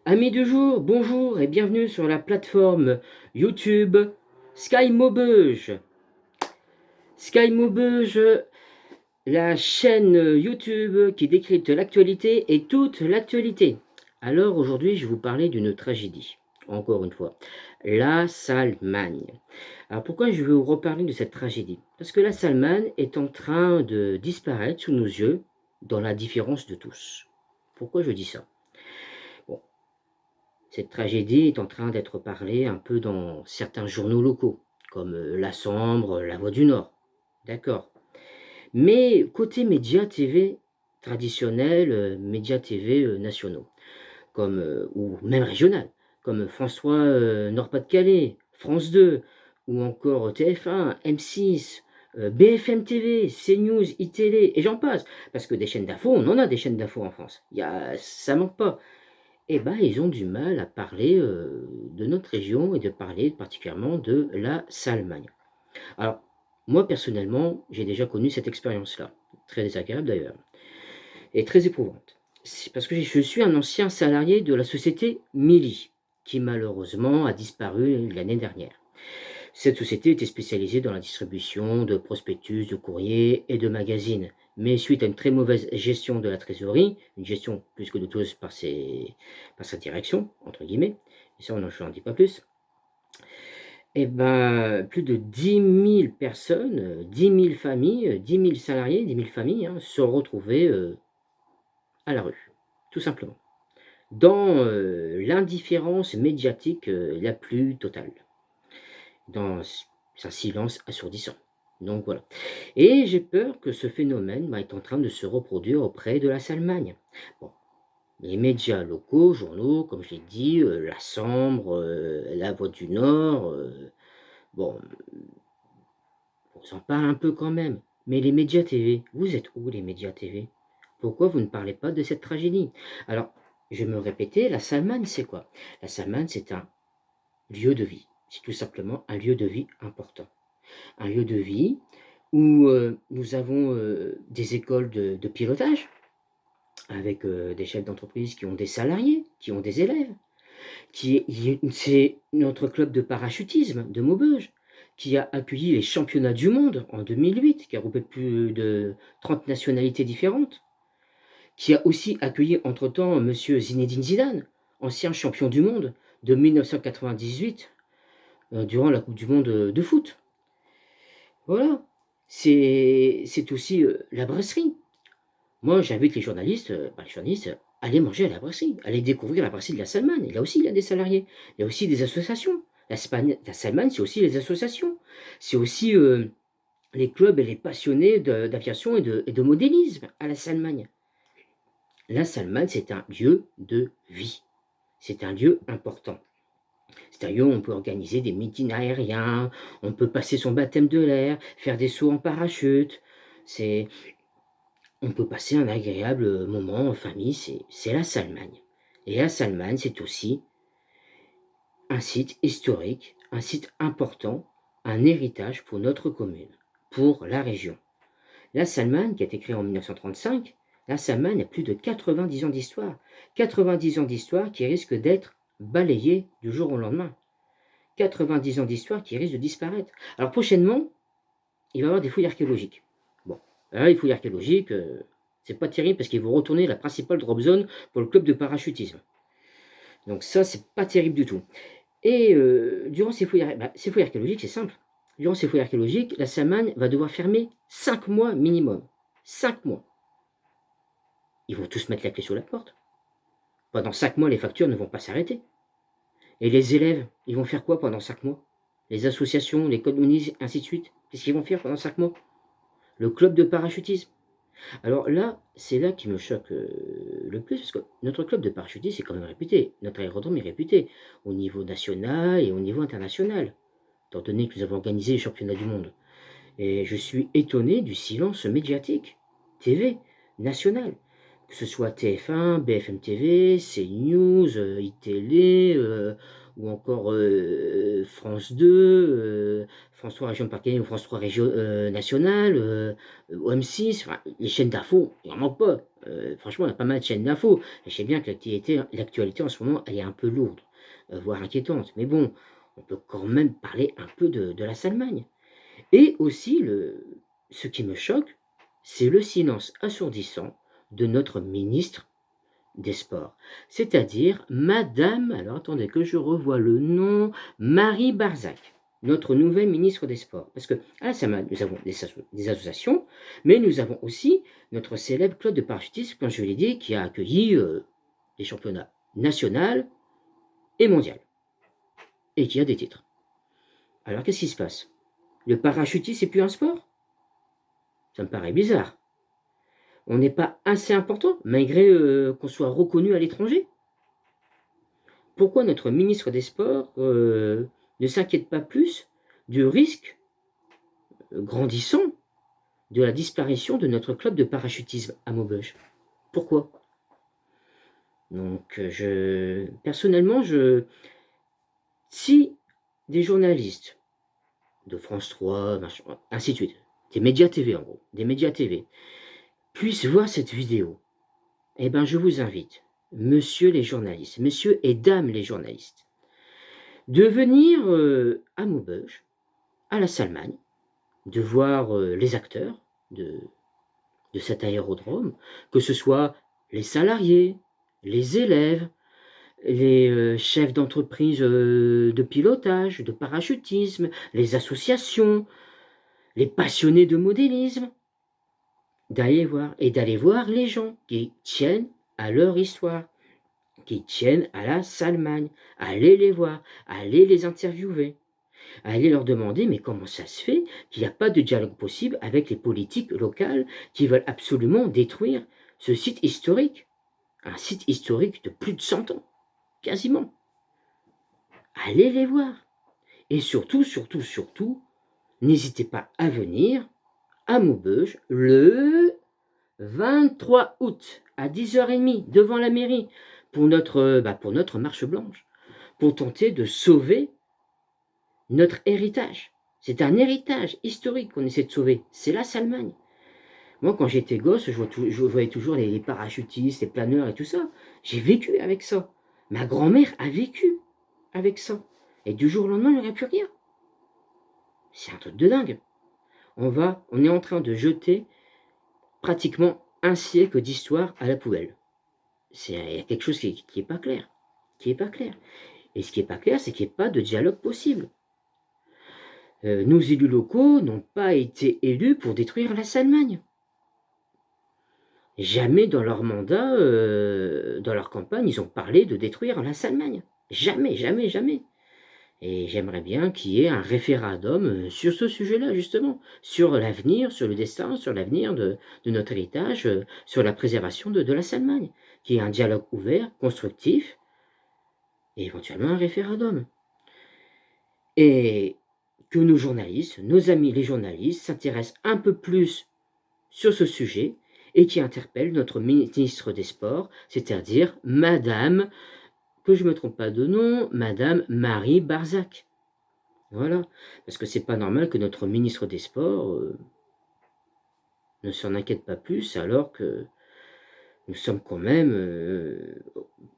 Amis du jour, bonjour et bienvenue sur la plateforme YouTube Sky Maubeuge. Sky Maubeuge, la chaîne YouTube qui décrypte l'actualité et toute l'actualité. Alors aujourd'hui, je vais vous parler d'une tragédie. Encore une fois, la Salmagne. Alors pourquoi je vais vous reparler de cette tragédie? Parce que la Salmagne est en train de disparaître sous nos yeux dans la différence de tous. Pourquoi je dis ça? Bon, cette tragédie est en train d'être parlée un peu dans certains journaux locaux, comme La Sambre, La Voix du Nord. D'accord. Mais côté médias TV traditionnels, médias TV nationaux, comme, ou même régional, comme François Nord-Pas-de-Calais, France 2, ou encore TF1, M6, BFM TV, CNews, iTélé, et j'en passe. Parce que des chaînes d'infos, on en a des chaînes d'infos en France. Ça manque pas. Eh ben, ils ont du mal à parler de notre région et de parler particulièrement de la Salmagne. Alors, moi personnellement, j'ai déjà connu cette expérience-là, très désagréable d'ailleurs, et très éprouvante. C'est parce que je suis un ancien salarié de la société Mili, qui malheureusement a disparu l'année dernière. Cette société était spécialisée dans la distribution de prospectus, de courriers et de magazines. Mais suite à une très mauvaise gestion de la trésorerie, une gestion plus que douteuse par sa direction, entre guillemets, et ça on n'en dis pas plus, et ben, plus de 10 000 personnes, 10 000 familles, 10 000 salariés, 10 000 familles hein, se sont retrouvées à la rue, tout simplement, dans l'indifférence médiatique la plus totale. Dans un silence assourdissant. Donc voilà. Et j'ai peur que ce phénomène est en train de se reproduire auprès de la Salmagne. Bon, les médias locaux, journaux, comme j'ai dit, La Sambre, La Voix du Nord, bon, on s'en parle un peu quand même. Mais les médias TV, vous êtes où les médias TV? Pourquoi vous ne parlez pas de cette tragédie? Alors, je vais me répéter, la Salmagne, c'est quoi? La Salmagne, c'est un lieu de vie. C'est tout simplement un lieu de vie important. Un lieu de vie où nous avons des écoles de pilotage avec des chefs d'entreprise qui ont des salariés, qui ont des élèves. C'est notre club de parachutisme de Maubeuge qui a accueilli les championnats du monde en 2008, qui a regroupé plus de 30 nationalités différentes, qui a aussi accueilli entre-temps Monsieur Zinedine Zidane, ancien champion du monde de 1998 durant la Coupe du monde de foot. Voilà, c'est aussi la brasserie. Moi, j'invite les journalistes, à aller manger à la brasserie, à aller découvrir la brasserie de la Salmanne. Et là aussi, il y a des salariés. Il y a aussi des associations. La Salmanne, c'est aussi les associations. C'est aussi les clubs et les passionnés d'aviation et de modélisme à la Salmagne. La Salmanne, c'est un lieu de vie. C'est un lieu important. C'est un lieu où on peut organiser des meetings aériens, on peut passer son baptême de l'air, faire des sauts en parachute. C'est On peut passer un agréable moment en famille, c'est la Salmagne. Et la Salmagne, c'est aussi un site historique, un site important, un héritage pour notre commune, pour la région. La Salmagne, qui a été créée en 1935, la Salmagne a plus de 90 ans d'histoire. 90 ans d'histoire qui risquent d'être balayés du jour au lendemain. 90 ans d'histoire qui risquent de disparaître. Alors prochainement, il va y avoir des fouilles archéologiques. Bon, là, les fouilles archéologiques, c'est pas terrible parce qu'ils vont retourner la principale drop zone pour le club de parachutisme. Donc ça, c'est pas terrible du tout. Et durant ces fouilles archéologiques, c'est simple. Durant ces fouilles archéologiques, la Salmagne va devoir fermer 5 mois minimum. 5 mois. Ils vont tous mettre la clé sur la porte. Pendant 5 mois, les factures ne vont pas s'arrêter. Et les élèves, ils vont faire quoi pendant 5 mois? Les associations, les communistes, ainsi de suite. Qu'est-ce qu'ils vont faire pendant 5 mois? Le club de parachutisme. Alors là, c'est là qui me choque le plus, parce que notre club de parachutistes est quand même réputé. Notre aérodrome est réputé au niveau national et au niveau international, étant donné que nous avons organisé les championnats du monde. Et je suis étonné du silence médiatique, TV, national. Que ce soit TF1, BFM TV, CNews, iTélé, ou encore France 2, France 3 Région Parisienne ou France 3 Région Nationale, OM6, enfin, les chaînes d'infos, il n'en manque pas. Franchement, il y a pas mal de chaînes d'infos. Je sais bien que l'actualité en ce moment, elle est un peu lourde, voire inquiétante. Mais bon, on peut quand même parler un peu de la Salmagne. Et aussi, ce qui me choque, c'est le silence assourdissant de notre ministre des Sports. C'est-à-dire Madame, alors attendez que je revoie le nom, Marie Barzac, notre nouvelle ministre des Sports. Parce que à la Salmagne, nous avons des associations, mais nous avons aussi notre célèbre club de parachutisme, comme je l'ai dit, qui a accueilli les championnats nationaux et mondiaux, et qui a des titres. Alors qu'est-ce qui se passe? Le parachutisme, c'est plus un sport? Ça me paraît bizarre. On n'est pas assez important, malgré qu'on soit reconnu à l'étranger? Pourquoi notre ministre des Sports ne s'inquiète pas plus du risque grandissant de la disparition de notre club de parachutisme à Maubeuge? Pourquoi? Donc, personnellement, si des journalistes de France 3, ainsi de suite, des médias TV en gros, des médias TV, puissent voir cette vidéo, eh ben je vous invite, monsieur les journalistes, messieurs et dames les journalistes, de venir à Maubeuge, à la Salmagne, de voir les acteurs de cet aérodrome, que ce soit les salariés, les élèves, les chefs d'entreprise de pilotage, de parachutisme, les associations, les passionnés de modélisme, d'aller voir les gens qui tiennent à leur histoire, qui tiennent à la Salmagne, aller les voir, aller les interviewer, aller leur demander mais comment ça se fait qu'il n'y a pas de dialogue possible avec les politiques locales qui veulent absolument détruire ce site historique, un site historique de plus de 100 ans, quasiment. Allez les voir. Et surtout, n'hésitez pas à venir à Maubeuge le 23 août à 10h30 devant la mairie pour notre marche blanche, pour tenter de sauver notre héritage. C'est un héritage historique qu'on essaie de sauver. C'est la Salmagne. Moi, quand j'étais gosse, je voyais toujours les parachutistes, les planeurs et tout ça. J'ai vécu avec ça. Ma grand-mère a vécu avec ça. Et du jour au lendemain, il n'y aurait plus rien. C'est un truc de dingue. On est en train de jeter pratiquement un siècle d'histoire à la poubelle. Il y a quelque chose qui n'est pas clair. Qui est pas clair. Et ce qui n'est pas clair, c'est qu'il n'y ait pas de dialogue possible. Nos élus locaux n'ont pas été élus pour détruire la Salmagne. Jamais dans leur mandat, dans leur campagne, ils ont parlé de détruire la Salmagne. Jamais, jamais, jamais. Et j'aimerais bien qu'il y ait un référendum sur ce sujet-là, justement, sur l'avenir, sur le destin, sur l'avenir de notre héritage, sur la préservation de la Salmagne, qu'il y ait un dialogue ouvert, constructif, et éventuellement un référendum. Et que nos journalistes, nos amis les journalistes, s'intéressent un peu plus sur ce sujet et qui interpellent notre ministre des Sports, c'est-à-dire Madame, que je ne me trompe pas de nom, Madame Marie Barzac. Voilà, parce que c'est pas normal que notre ministre des Sports ne s'en inquiète pas plus, alors que nous sommes quand même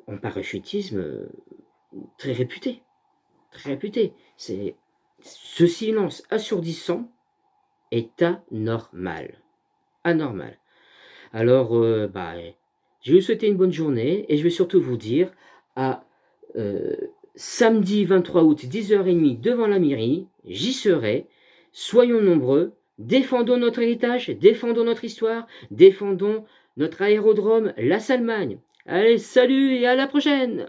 en parachutisme très réputés. Très réputés. Ce silence assourdissant est anormal. Anormal. Alors, je vais vous souhaiter une bonne journée et je vais surtout vous dire à samedi 23 août, 10h30, devant la mairie, j'y serai. Soyons nombreux, défendons notre héritage, défendons notre histoire, défendons notre aérodrome, la Salmagne. Allez, salut et à la prochaine!